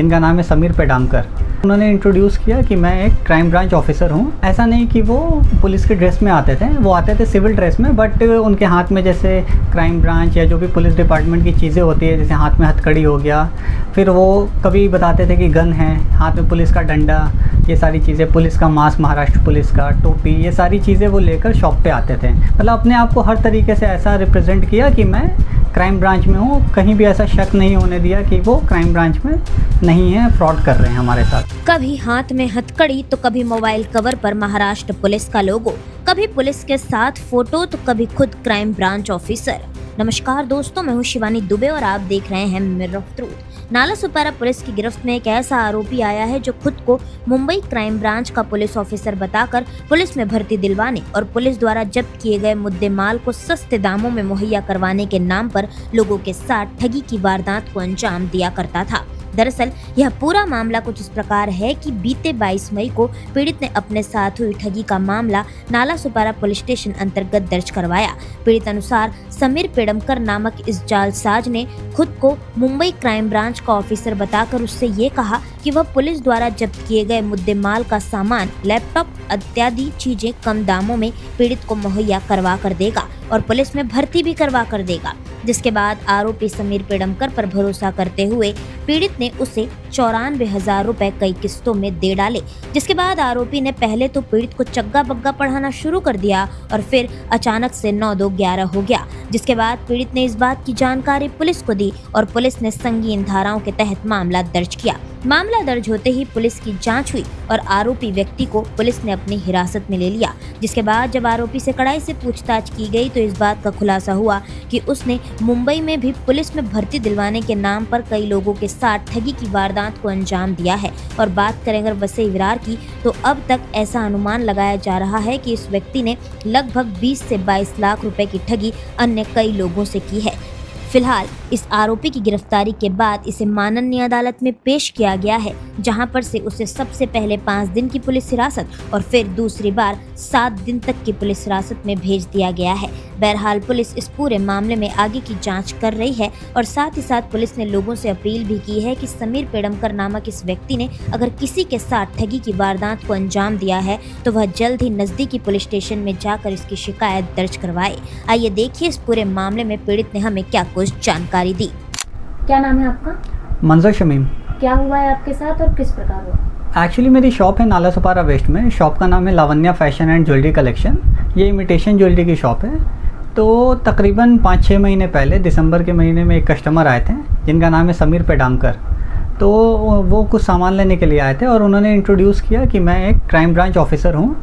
इनका नाम है समीर पेडामकर। उन्होंने इंट्रोड्यूस किया कि मैं एक क्राइम ब्रांच ऑफिसर हूँ। ऐसा नहीं कि वो पुलिस के ड्रेस में आते थे, वो आते थे सिविल ड्रेस में, बट उनके हाथ में जैसे क्राइम ब्रांच या जो भी पुलिस डिपार्टमेंट की चीज़ें होती है, जैसे हाथ में हथकड़ी हो गया, फिर वो कभी बताते थे कि गन है, हाथ में पुलिस का डंडा, ये सारी चीज़ें, पुलिस का मास्क, महाराष्ट्र पुलिस का टोपी, ये सारी चीज़ें वो लेकर शॉप पे आते थे। मतलब अपने आप को हर तरीके से ऐसा रिप्रेजेंट किया कि मैं क्राइम ब्रांच में हूँ। कहीं भी ऐसा शक नहीं होने दिया कि वो क्राइम ब्रांच में नहीं है, फ्रॉड कर रहे हैं हमारे साथ। कभी हाथ में हथकड़ी तो कभी मोबाइल कवर पर महाराष्ट्र पुलिस का लोगो, कभी पुलिस के साथ फोटो तो कभी खुद क्राइम ब्रांच ऑफिसर। नमस्कार दोस्तों, मैं हूं शिवानी दुबे और आप देख रहे हैं mirror of truth. Nalasopara police की गिरफ्त में एक ऐसा आरोपी आया है जो खुद को मुंबई क्राइम ब्रांच का पुलिस ऑफिसर बताकर पुलिस में भर्ती दिलवाने और पुलिस द्वारा जब्त किए गए मुद्दे माल को सस्ते दामों में मुहैया करवाने के नाम पर लोगों के साथ ठगी की वारदात को अंजाम दिया करता था। दरअसल यह पूरा मामला कुछ इस प्रकार है कि बीते 22 मई को पीड़ित ने अपने साथ हुई ठगी का मामला नालासोपारा पुलिस स्टेशन अंतर्गत दर्ज करवाया। पीड़ित अनुसार समीर पेडमकर नामक इस जालसाज ने खुद को मुंबई क्राइम ब्रांच का ऑफिसर बताकर उससे ये कहा कि वह पुलिस द्वारा जब्त किए गए मुद्दे माल का सामान, लैपटॉप इत्यादि चीजें कम दामों में पीड़ित को मुहैया करवा कर देगा और पुलिस में भर्ती भी करवा कर देगा। जिसके बाद आरोपी समीर पेडमकर पर भरोसा करते हुए पीड़ित ने उसे 94,000 रुपए कई किस्तों में दे डाले। जिसके बाद आरोपी ने पहले तो पीड़ित को चग्गा बग्गा पढ़ाना शुरू कर दिया और फिर अचानक से 9-2-11 हो गया। जिसके बाद पीड़ित ने इस बात की जानकारी पुलिस को दी और पुलिस ने संगीन धाराओं के तहत मामला दर्ज किया। मामला दर्ज होते ही पुलिस की जांच हुई और आरोपी व्यक्ति को पुलिस ने अपनी हिरासत में ले लिया। जिसके बाद जब आरोपी से कड़ाई से पूछताछ की गई तो इस बात का खुलासा हुआ कि उसने मुंबई में भी पुलिस में भर्ती दिलवाने के नाम पर कई लोगों के साथ ठगी की वारदात को अंजाम दिया है। और बात करें अगर वसई विरार की, तो अब तक ऐसा अनुमान लगाया जा रहा है कि इस व्यक्ति ने लगभग 20 से 22 लाख रुपए की ठगी अन्य कई लोगों से की है। फिलहाल इस आरोपी की गिरफ्तारी के बाद इसे माननीय अदालत में पेश किया गया है, जहां पर से उसे सबसे पहले 5 दिन की पुलिस हिरासत और फिर दूसरी बार 7 दिन तक की पुलिस हिरासत में भेज दिया गया है। बहरहाल पुलिस इस पूरे मामले में आगे की जांच कर रही है और साथ ही साथ पुलिस ने लोगों से अपील भी की है कि समीर पेडमकर नामक इस व्यक्ति ने अगर किसी के साथ ठगी की वारदात को अंजाम दिया है तो वह जल्द ही नजदीकी पुलिस स्टेशन में जाकर इसकी शिकायत दर्ज करवाए। आइए देखिए इस पूरे मामले में पीड़ित ने हमें क्या कुछ जानकारी दी। क्या नाम है आपका? मंजर शमीम। क्या हुआ है आपके साथ और किस प्रकार हुआ? एक्चुअली मेरी शॉप है नालासोपारा वेस्ट में। शॉप का नाम है Lavanya fashion and jewellery collection. ये इमिटेशन ज्वेलरी की शॉप है। तो तकरीबन 5-6 महीने पहले दिसंबर के महीने में एक कस्टमर आए थे जिनका नाम है समीर पेडामकर। तो वो कुछ सामान लेने के लिए आए थे और उन्होंने इंट्रोड्यूस किया कि मैं एक क्राइम ब्रांच ऑफिसर हूँ।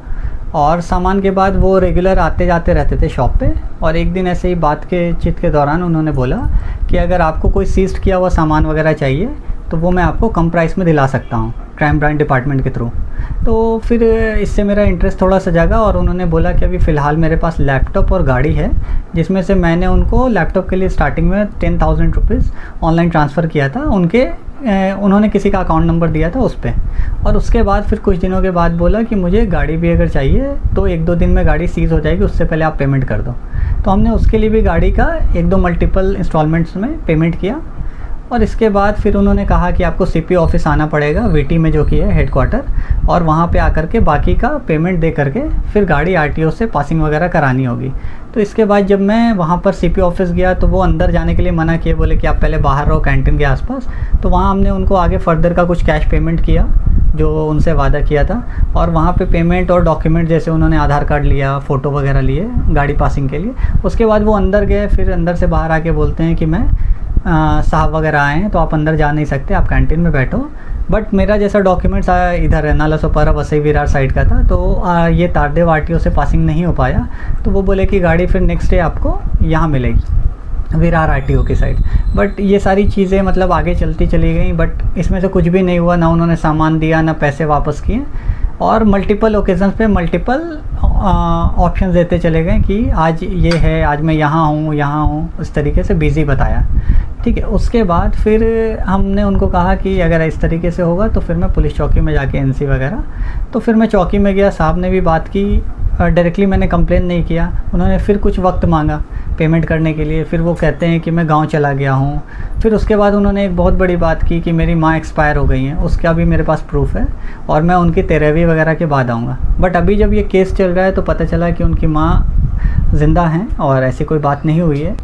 और सामान के बाद वो रेगुलर आते जाते रहते थे शॉप पे। और एक दिन ऐसे ही बात के चित के दौरान उन्होंने बोला कि अगर आपको कोई सीज किया हुआ सामान वगैरह चाहिए तो वो मैं आपको कम प्राइस में दिला सकता हूँ क्राइम ब्रांच डिपार्टमेंट के थ्रू। तो फिर इससे मेरा इंटरेस्ट थोड़ा सा जागा और उन्होंने बोला कि अभी फ़िलहाल मेरे पास लैपटॉप और गाड़ी है, जिसमें से मैंने उनको लैपटॉप के लिए स्टार्टिंग में 10,000 रुपीज़ ऑनलाइन ट्रांसफ़र किया था। उन्होंने किसी का अकाउंट नंबर दिया था उस पर। और उसके बाद फिर कुछ दिनों के बाद बोला कि मुझे गाड़ी भी अगर चाहिए तो 1-2 दिन में गाड़ी सीज़ हो जाएगी, उससे पहले आप पेमेंट कर दो। तो हमने उसके लिए भी गाड़ी का 1-2 मल्टीपल इंस्टॉलमेंट्स में पेमेंट किया। और इसके बाद फिर उन्होंने कहा कि आपको सीपी ऑफिस आना पड़ेगा वीटी में, जो कि है हेडक्वार्टर, और वहाँ पे आकर के बाकी का पेमेंट दे करके फिर गाड़ी आरटीओ से पासिंग वगैरह करानी होगी। तो इसके बाद जब मैं वहाँ पर सीपी ऑफिस गया तो वो अंदर जाने के लिए मना किए, बोले कि आप पहले बाहर रहो कैंटीन के आसपास। तो वहाँ हमने उनको आगे फर्दर का कुछ कैश पेमेंट किया जो उनसे वादा किया था। और वहाँ पे पेमेंट और डॉक्यूमेंट जैसे उन्होंने आधार कार्ड लिया, फ़ोटो वगैरह लिए गाड़ी पासिंग के लिए। उसके बाद वो अंदर गए। फिर अंदर से बाहर आके बोलते हैं कि मैं साहब वगैरह आए हैं तो आप अंदर जा नहीं सकते, आप कैंटीन में बैठो। बट मेरा जैसा डॉक्यूमेंट्स इधर है नालासोपारा वसई विरार साइड का था, तो ये तारदेव आरटीओ से पासिंग नहीं हो पाया। तो वो बोले कि गाड़ी फिर नेक्स्ट डे आपको यहाँ मिलेगी विरार आरटीओ की साइड। बट ये सारी चीज़ें मतलब आगे चलती चली गई, बट इसमें से कुछ भी नहीं हुआ। ना उन्होंने सामान दिया, ना पैसे वापस किए। और मल्टीपल ओकेजन्स पे मल्टीपल ऑप्शन देते चले गए कि आज ये है, आज मैं यहाँ हूँ, इस तरीके से बिज़ी बताया। ठीक है। उसके बाद फिर हमने उनको कहा कि अगर इस तरीके से होगा तो फिर मैं पुलिस चौकी में जाके एनसी वगैरह, तो फिर मैं चौकी में गया, साहब ने भी बात की, डायरेक्टली मैंने कंप्लेन नहीं किया। उन्होंने फिर कुछ वक्त मांगा पेमेंट करने के लिए, फिर वो कहते हैं कि मैं गांव चला गया हूँ। फिर उसके बाद उन्होंने एक बहुत बड़ी बात की कि मेरी माँ एक्सपायर हो गई हैं, उसका भी मेरे पास प्रूफ है और मैं उनकी 13वीं वगैरह के बाद आऊँगा। बट अभी जब ये केस चल रहा है तो पता चला कि उनकी माँ ज़िंदा हैं और ऐसी कोई बात नहीं हुई है।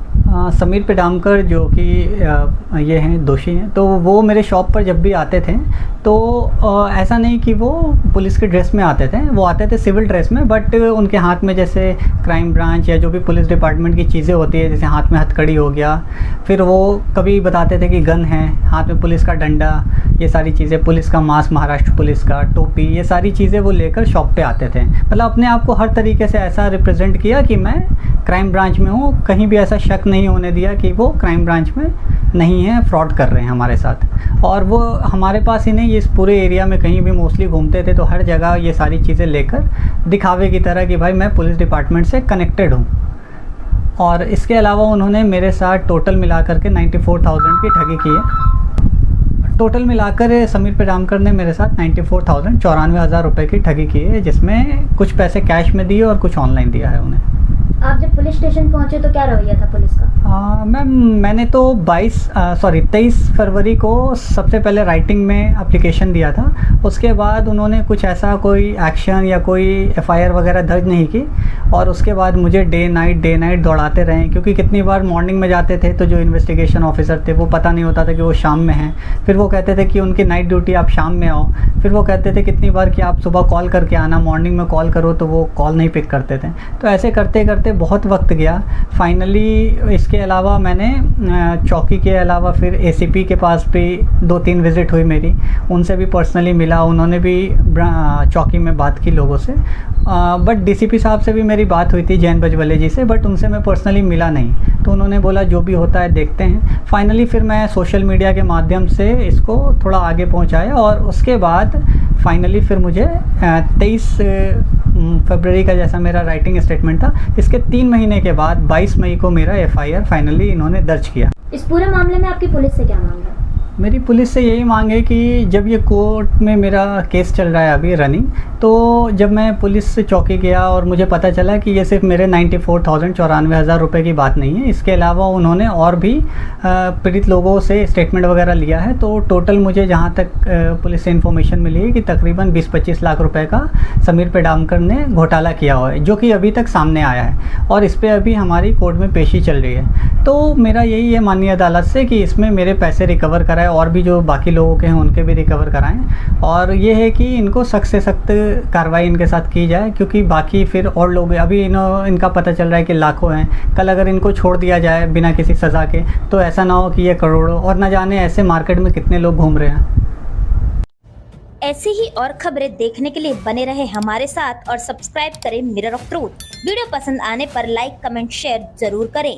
समीर पेडामकर जो कि ये हैं दोषी हैं, तो वो मेरे शॉप पर जब भी आते थे तो ऐसा नहीं कि वो पुलिस के ड्रेस में आते थे, वो आते थे सिविल ड्रेस में, बट उनके हाथ में जैसे क्राइम ब्रांच या जो भी पुलिस डिपार्टमेंट की चीज़ें होती है, जैसे हाथ में हथकड़ी हो गया, फिर वो कभी बताते थे कि गन है, हाथ में पुलिस का डंडा, ये सारी चीज़ें, पुलिस का मास्क, महाराष्ट्र पुलिस का टोपी, ये सारी चीज़ें वो लेकर शॉप पे आते थे। मतलब अपने आप को हर तरीके से ऐसा रिप्रेजेंट किया कि मैं क्राइम ब्रांच में हूँ, कहीं भी ऐसा शक नहीं होने दिया कि वो क्राइम ब्रांच में नहीं है, फ्रॉड कर रहे हैं हमारे साथ। और वो हमारे पास ही नहीं, इस पूरे एरिया में कहीं भी मोस्टली घूमते थे, तो हर जगह ये सारी चीज़ें लेकर दिखावे की तरह कि भाई मैं पुलिस डिपार्टमेंट से कनेक्टेड हूँ। और इसके अलावा उन्होंने मेरे साथ टोटल मिलाकर के 94,000 की ठगी की है। टोटल मिलाकर समीर पेडामकर ने मेरे साथ 94,000 94,000 रुपये की ठगी की है, जिसमें कुछ पैसे कैश में दिए और कुछ ऑनलाइन दिया है उन्हें। आप जब पुलिस स्टेशन पहुंचे तो क्या रवैया था पुलिस का? मैम मैंने तो 23 फरवरी को सबसे पहले राइटिंग में एप्लीकेशन दिया था। उसके बाद उन्होंने कुछ ऐसा कोई एक्शन या कोई एफआईआर वगैरह दर्ज नहीं की, और उसके बाद मुझे डे नाइट दौड़ाते रहे, क्योंकि कितनी बार मॉर्निंग में जाते थे तो जो इन्वेस्टिगेशन ऑफिसर थे वो पता नहीं होता था कि वो शाम में हैं, फिर वो कहते थे कि उनकी नाइट ड्यूटी आप शाम में आओ, फिर वो कहते थे कितनी बार कि आप सुबह कॉल करके आना, मॉर्निंग में कॉल करो, तो वो कॉल नहीं पिक करते थे। तो ऐसे करते करते बहुत वक्त गया। फाइनली इसके अलावा मैंने चौकी के अलावा फिर एसीपी के पास भी 2-3 विज़िट हुई मेरी, उनसे भी पर्सनली मिला, उन्होंने भी चौकी में बात की लोगों से। बट डीसीपी साहब से भी मेरी बात हुई थी, जैन बजवले जी से, बट उनसे मैं पर्सनली मिला नहीं, तो उन्होंने बोला जो भी होता है देखते हैं। फाइनली फिर मैं सोशल मीडिया के माध्यम से इसको थोड़ा आगे पहुंचाया, और उसके बाद फाइनली फिर मुझे 23 फरवरी का जैसा मेरा राइटिंग स्टेटमेंट था, इसके 3 महीने के बाद 22 मई को मेरा एफआईआर फाइनली इन्होंने दर्ज किया। इस पूरे मामले में आपकी पुलिस से क्या मांग है? मेरी पुलिस से यही मांग है कि जब ये कोर्ट में मेरा केस चल रहा है अभी रनिंग, तो जब मैं पुलिस से चौकी गया और मुझे पता चला कि ये सिर्फ मेरे 94,000 94,000 रुपये की बात नहीं है, इसके अलावा उन्होंने और भी पीड़ित लोगों से स्टेटमेंट वगैरह लिया है, तो टोटल मुझे जहाँ तक पुलिस से इन्फॉर्मेशन मिली है कि तकरीबन 20-25 लाख रुपए का समीर पेडामकर ने घोटाला किया हुआ है, जो कि अभी तक सामने आया है, और इस पर अभी हमारी कोर्ट में पेशी चल रही है। तो मेरा यही है माननीय अदालत से कि इसमें मेरे पैसे रिकवर कराएं, और भी जो बाकी लोगों के हैं उनके भी रिकवर कराएं, और ये है कि इनको सख्त से सख्त कार्रवाई इनके साथ की जाए, क्योंकि बाकी फिर और लोग अभी इनका पता चल रहा है कि लाखों हैं, कल अगर इनको छोड़ दिया जाए बिना किसी सज़ा के तो ऐसा ना हो कि ये करोड़ों, और न जाने ऐसे मार्केट में कितने लोग घूम रहे हैं। ऐसी ही और खबरें देखने के लिए बने रहे हमारे साथ और सब्सक्राइब करें मिरर ऑफ ट्रूथ। वीडियो पसंद आने पर लाइक, कमेंट, शेयर जरूर करें।